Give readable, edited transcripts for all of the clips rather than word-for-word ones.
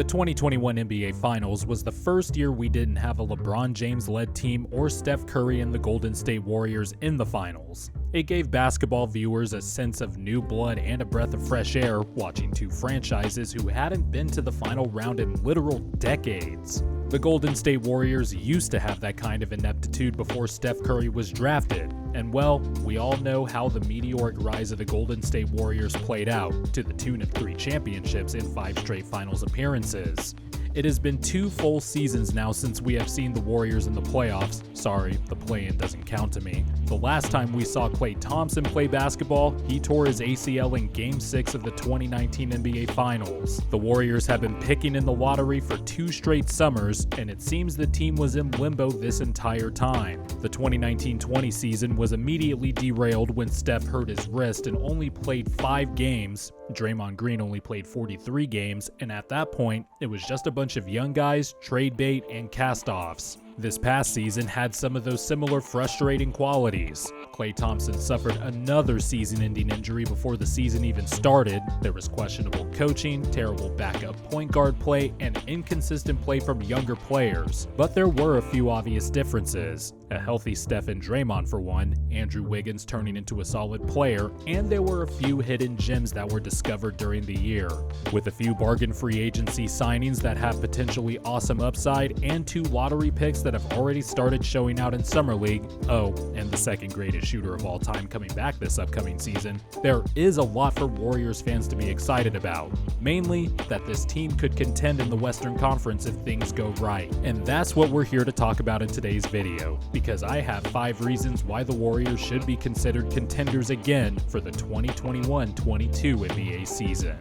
The 2021 NBA Finals was the first year we didn't have a LeBron James-led team or Steph Curry and the Golden State Warriors in the finals. It gave basketball viewers a sense of new blood and a breath of fresh air watching two franchises who hadn't been to the final round in literal decades. The Golden State Warriors used to have that kind of ineptitude before Steph Curry was drafted, and well, we all know how the meteoric rise of the Golden State Warriors played out, to the tune of 3 championships and 5 straight finals appearances. It has been 2 full seasons now since we have seen the Warriors in the playoffs. Sorry, the play-in doesn't count to me. The last time we saw Klay Thompson play basketball, he tore his ACL in Game 6 of the 2019 NBA Finals. The Warriors have been picking in the lottery for 2 straight summers, and it seems the team was in limbo this entire time. The 2019-20 season was immediately derailed when Steph hurt his wrist and only played 5 games. Draymond Green only played 43 games, and at that point, it was just a bunch of young guys, trade bait, and cast-offs. This past season had some of those similar frustrating qualities. Klay Thompson suffered another season-ending injury before the season even started. There was questionable coaching, terrible backup point guard play, and inconsistent play from younger players. But there were a few obvious differences. A healthy Steph and Draymond for one, Andrew Wiggins turning into a solid player, and there were a few hidden gems that were discovered during the year. With a few bargain free agency signings that have potentially awesome upside, and 2 lottery picks that have already started showing out in Summer League, oh, and the second greatest shooter of all time coming back this upcoming season, there is a lot for Warriors fans to be excited about. Mainly, that this team could contend in the Western Conference if things go right. And that's what we're here to talk about in today's video, because I have 5 reasons why the Warriors should be considered contenders again for the 2021-22 NBA season.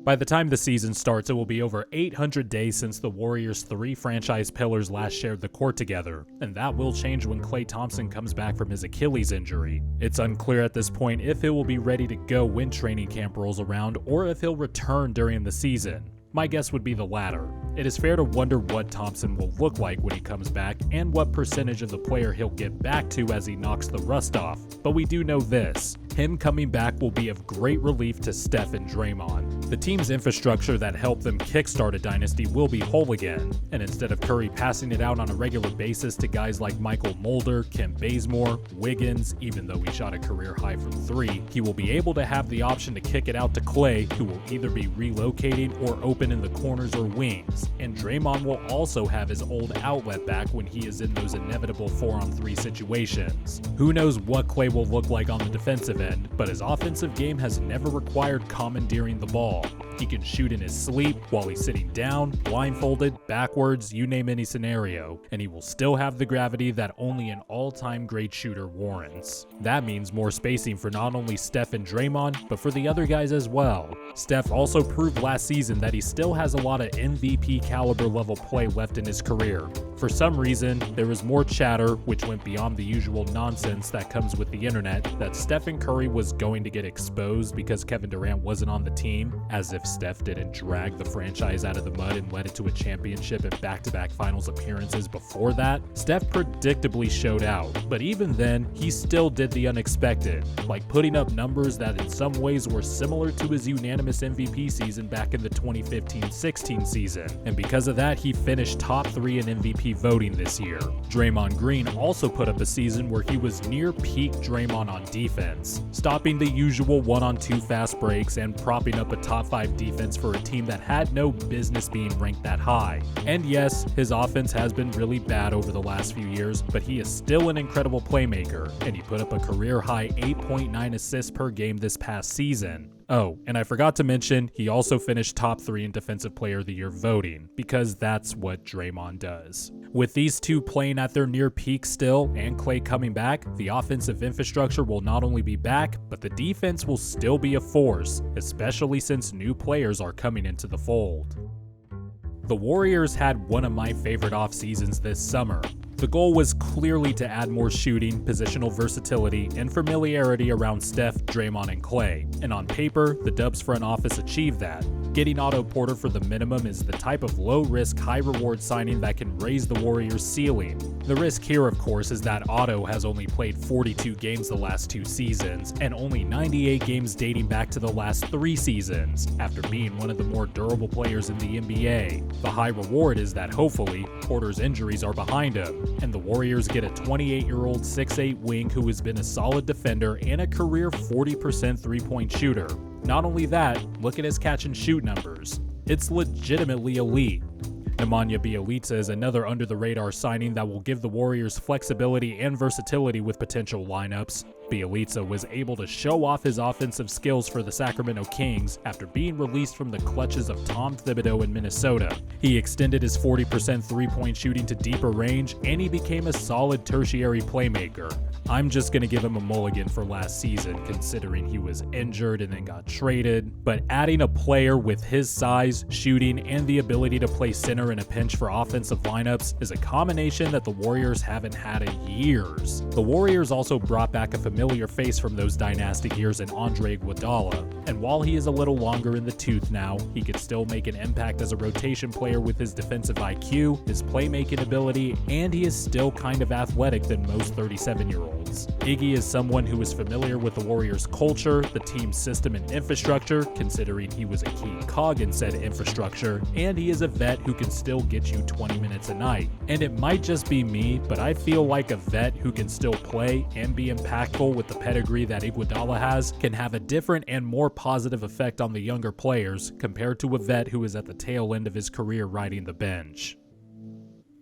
By the time the season starts, it will be over 800 days since the Warriors' 3 franchise pillars last shared the court together, and that will change when Klay Thompson comes back from his Achilles injury. It's unclear at this point if he will be ready to go when training camp rolls around or if he'll return during the season. My guess would be the latter. It is fair to wonder what Thompson will look like when he comes back and what percentage of the player he'll get back to as he knocks the rust off. But we do know this: him coming back will be of great relief to Steph and Draymond. The team's infrastructure that helped them kickstart a dynasty will be whole again, and instead of Curry passing it out on a regular basis to guys like Michael Mulder, Kent Bazemore, Wiggins, even though he shot a career high from 3, he will be able to have the option to kick it out to Klay, who will either be relocating or open in the corners or wings. And Draymond will also have his old outlet back when he is in those inevitable 4-on-3 situations. Who knows what Klay will look like on the defensive end, but his offensive game has never required commandeering the ball. He can shoot in his sleep, while he's sitting down, blindfolded, backwards, you name any scenario, and he will still have the gravity that only an all-time great shooter warrants. That means more spacing for not only Steph and Draymond, but for the other guys as well. Steph also proved last season that he still has a lot of MVP caliber level play left in his career. For some reason, there was more chatter, which went beyond the usual nonsense that comes with the internet, that Stephen Curry was going to get exposed because Kevin Durant wasn't on the team, as if Steph didn't drag the franchise out of the mud and led it to a championship and back-to-back finals appearances before that. Steph predictably showed out, but even then, he still did the unexpected, like putting up numbers that in some ways were similar to his unanimous MVP season back in the 2015-16 season, and because of that, he finished top 3 in MVP voting this year. Draymond Green also put up a season where he was near peak Draymond on defense, stopping the usual 1-on-2 fast breaks and propping up a top 5 defense for a team that had no business being ranked that high. And yes, his offense has been really bad over the last few years, but he is still an incredible playmaker, and he put up a career-high 8.9 assists per game this past season. Oh, and I forgot to mention, he also finished top 3 in Defensive Player of the Year voting, because that's what Draymond does. With these two playing at their near peak still, and Klay coming back, the offensive infrastructure will not only be back, but the defense will still be a force, especially since new players are coming into the fold. The Warriors had one of my favorite off seasons this summer. The goal was clearly to add more shooting, positional versatility, and familiarity around Steph, Draymond, and Klay, and on paper, the Dubs front office achieved that. Getting Otto Porter for the minimum is the type of low-risk, high-reward signing that can raise the Warriors' ceiling. The risk here, of course, is that Otto has only played 42 games the last 2 seasons, and only 98 games dating back to the last 3 seasons, after being one of the more durable players in the NBA. The high reward is that hopefully, Porter's injuries are behind him, and the Warriors get a 28-year-old 6'8 wing who has been a solid defender and a career 40% three-point shooter. Not only that, look at his catch-and-shoot numbers. It's legitimately elite. Nemanja Bjelica is another under-the-radar signing that will give the Warriors flexibility and versatility with potential lineups. Bjelica was able to show off his offensive skills for the Sacramento Kings after being released from the clutches of Tom Thibodeau in Minnesota. He extended his 40% three-point shooting to deeper range, and he became a solid tertiary playmaker. I'm just going to give him a mulligan for last season, considering he was injured and then got traded. But adding a player with his size, shooting, and the ability to play center in a pinch for offensive lineups is a combination that the Warriors haven't had in years. The Warriors also brought back a familiar face from those dynastic years in Andre Iguodala, and while he is a little longer in the tooth now, he could still make an impact as a rotation player with his defensive IQ, his playmaking ability, and he is still kind of athletic than most 37-year-olds. Iggy is someone who is familiar with the Warriors' culture, the team's system and infrastructure, considering he was a key cog in said infrastructure, and he is a vet who can still get you 20 minutes a night. And it might just be me, but I feel like a vet who can still play and be impactful with the pedigree that Iguodala has can have a different and more positive effect on the younger players compared to a vet who is at the tail end of his career riding the bench.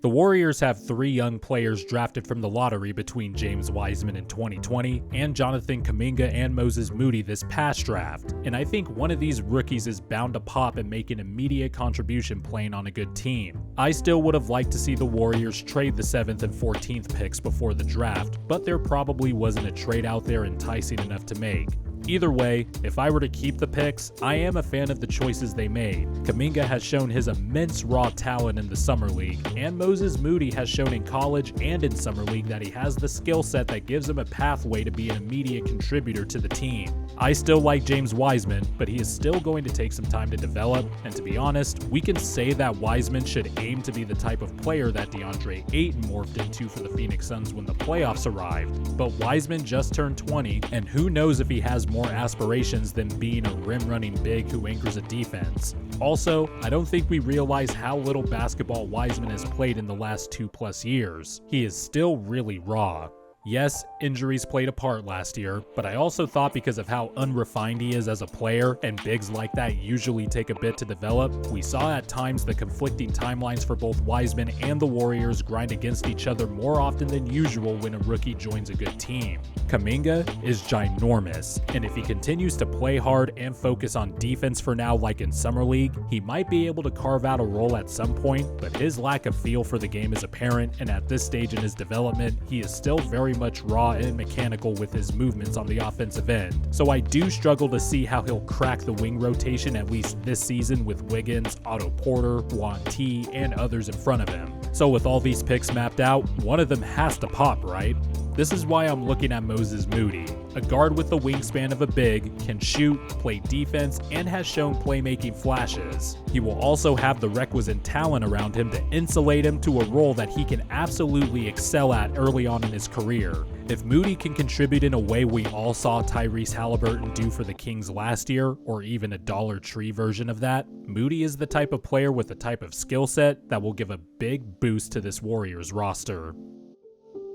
The Warriors have 3 young players drafted from the lottery between James Wiseman in 2020 and Jonathan Kuminga and Moses Moody this past draft, and I think one of these rookies is bound to pop and make an immediate contribution playing on a good team. I still would have liked to see the Warriors trade the 7th and 14th picks before the draft, but there probably wasn't a trade out there enticing enough to make. Either way, if I were to keep the picks, I am a fan of the choices they made. Kuminga has shown his immense raw talent in the Summer League, and Moses Moody has shown in college and in Summer League that he has the skill set that gives him a pathway to be an immediate contributor to the team. I still like James Wiseman, but he is still going to take some time to develop, and to be honest, we can say that Wiseman should aim to be the type of player that DeAndre Ayton morphed into for the Phoenix Suns when the playoffs arrived. But Wiseman just turned 20, and who knows if he has more aspirations than being a rim-running big who anchors a defense. Also, I don't think we realize how little basketball Wiseman has played in the last 2+ years. He is still really raw. Yes, injuries played a part last year, but I also thought because of how unrefined he is as a player, and bigs like that usually take a bit to develop, we saw at times the conflicting timelines for both Wiseman and the Warriors grind against each other more often than usual when a rookie joins a good team. Kuminga is ginormous, and if he continues to play hard and focus on defense for now like in Summer League, he might be able to carve out a role at some point, but his lack of feel for the game is apparent, and at this stage in his development, he is still very much raw and mechanical with his movements on the offensive end. So I do struggle to see how he'll crack the wing rotation at least this season with Wiggins, Otto Porter, Juan T, and others in front of him. So with all these picks mapped out, one of them has to pop, right? This is why I'm looking at Moses Moody. A guard with the wingspan of a big, can shoot, play defense, and has shown playmaking flashes. He will also have the requisite talent around him to insulate him to a role that he can absolutely excel at early on in his career. If Moody can contribute in a way we all saw Tyrese Halliburton do for the Kings last year, or even a Dollar Tree version of that, Moody is the type of player with the type of skill set that will give a big boost to this Warriors roster.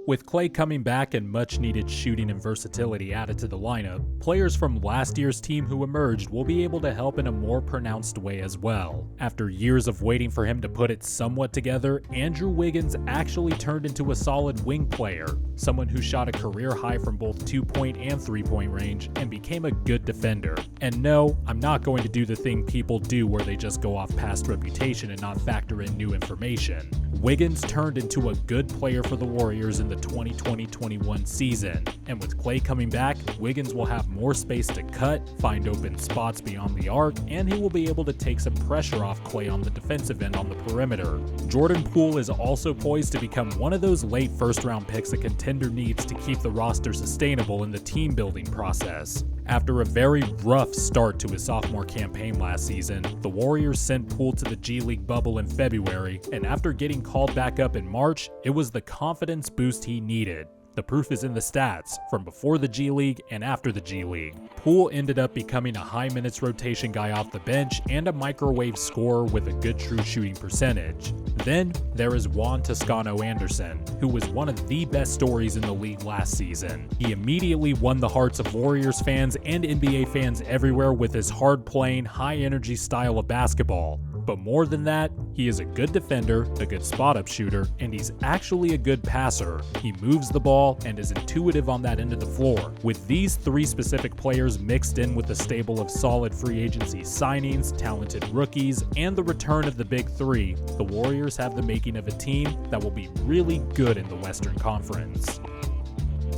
With Klay coming back and much needed shooting and versatility added to the lineup, players from last year's team who emerged will be able to help in a more pronounced way as well. After years of waiting for him to put it somewhat together, Andrew Wiggins actually turned into a solid wing player, someone who shot a career high from both 2-point and 3-point range and became a good defender. And no, I'm not going to do the thing people do where they just go off past reputation and not factor in new information. Wiggins turned into a good player for the Warriors in the 2020-21 season, and with Klay coming back, Wiggins will have more space to cut, find open spots beyond the arc, and he will be able to take some pressure off Klay on the defensive end on the perimeter. Jordan Poole is also poised to become one of those late first-round picks a contender needs to keep the roster sustainable in the team-building process. After a very rough start to his sophomore campaign last season, the Warriors sent Poole to the G League bubble in February, and after getting called back up in March, it was the confidence boost he needed. The proof is in the stats, from before the G League and after the G League. Poole ended up becoming a high minutes rotation guy off the bench and a microwave scorer with a good true shooting percentage. Then there is Juan Toscano-Anderson, who was one of the best stories in the league last season. He immediately won the hearts of Warriors fans and NBA fans everywhere with his hard-playing, high-energy style of basketball. But more than that, he is a good defender, a good spot-up shooter, and he's actually a good passer. He moves the ball and is intuitive on that end of the floor. With these three specific players mixed in with a stable of solid free agency signings, talented rookies, and the return of the big three, the Warriors have the making of a team that will be really good in the Western Conference.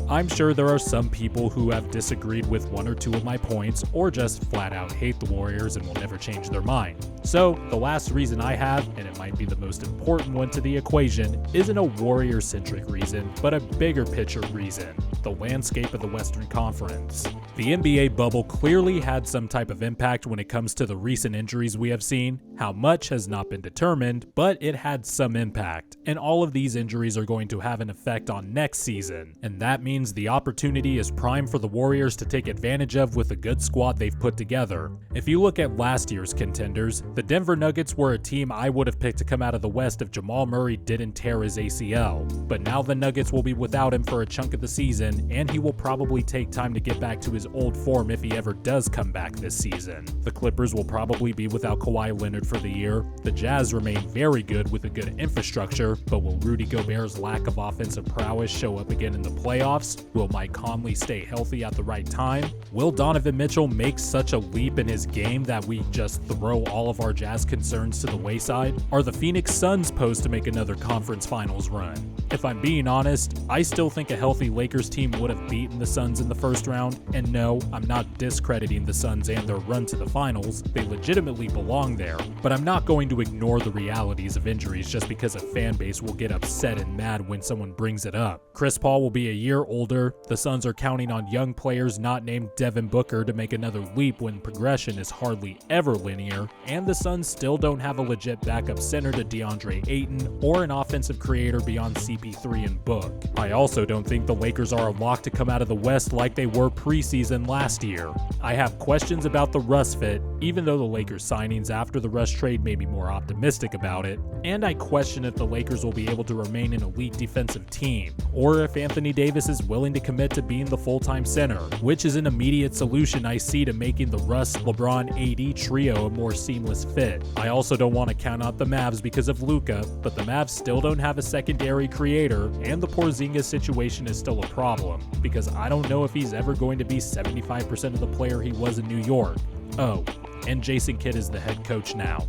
I'm sure there are some people who have disagreed with one or two of my points or just flat out hate the Warriors and will never change their mind. So, the last reason I have, and it might be the most important one to the equation, isn't a Warrior-centric reason, but a bigger picture reason: the landscape of the Western Conference. The NBA bubble clearly had some type of impact when it comes to the recent injuries we have seen. How much has not been determined, but it had some impact, and all of these injuries are going to have an effect on next season, and that means the opportunity is prime for the Warriors to take advantage of with a good squad they've put together. If you look at last year's contenders, the Denver Nuggets were a team I would have picked to come out of the West if Jamal Murray didn't tear his ACL. But now the Nuggets will be without him for a chunk of the season, and he will probably take time to get back to his old form if he ever does come back this season. The Clippers will probably be without Kawhi Leonard for the year. The Jazz remain very good with a good infrastructure, but will Rudy Gobert's lack of offensive prowess show up again in the playoffs? Will Mike Conley stay healthy at the right time? Will Donovan Mitchell make such a leap in his game that we just throw all of our Jazz concerns to the wayside? Are the Phoenix Suns posed to make another conference finals run? If I'm being honest, I still think a healthy Lakers team would have beaten the Suns in the first round, and no, I'm not discrediting the Suns and their run to the finals. They legitimately belong there, but I'm not going to ignore the realities of injuries just because a fan base will get upset and mad when someone brings it up. Chris Paul will be a year older. The Suns are counting on young players not named Devin Booker to make another leap when progression is hardly ever linear, and the Suns still don't have a legit backup center to DeAndre Ayton or an offensive creator beyond CP3 and Book. I also don't think the Lakers are a lock to come out of the West like they were preseason last year. I have questions about the Russ fit, even though the Lakers signings after the Russ trade made me more optimistic about it, and I question if the Lakers will be able to remain an elite defensive team, or if Anthony Davis is willing to commit to being the full-time center, which is an immediate solution I see to making the Russ, LeBron, AD trio a more seamless fit. I also don't want to count out the Mavs because of Luka, but the Mavs still don't have a secondary creator, and the Porzingis situation is still a problem, because I don't know if he's ever going to be 75% of the player he was in New York. Oh, and Jason Kidd is the head coach now.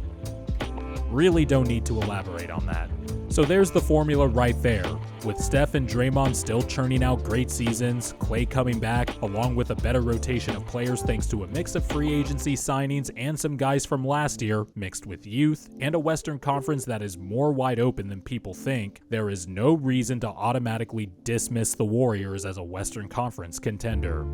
Really don't need to elaborate on that. So there's the formula right there. With Steph and Draymond still churning out great seasons, Klay coming back, along with a better rotation of players thanks to a mix of free agency signings and some guys from last year, mixed with youth, and a Western Conference that is more wide open than people think, there is no reason to automatically dismiss the Warriors as a Western Conference contender.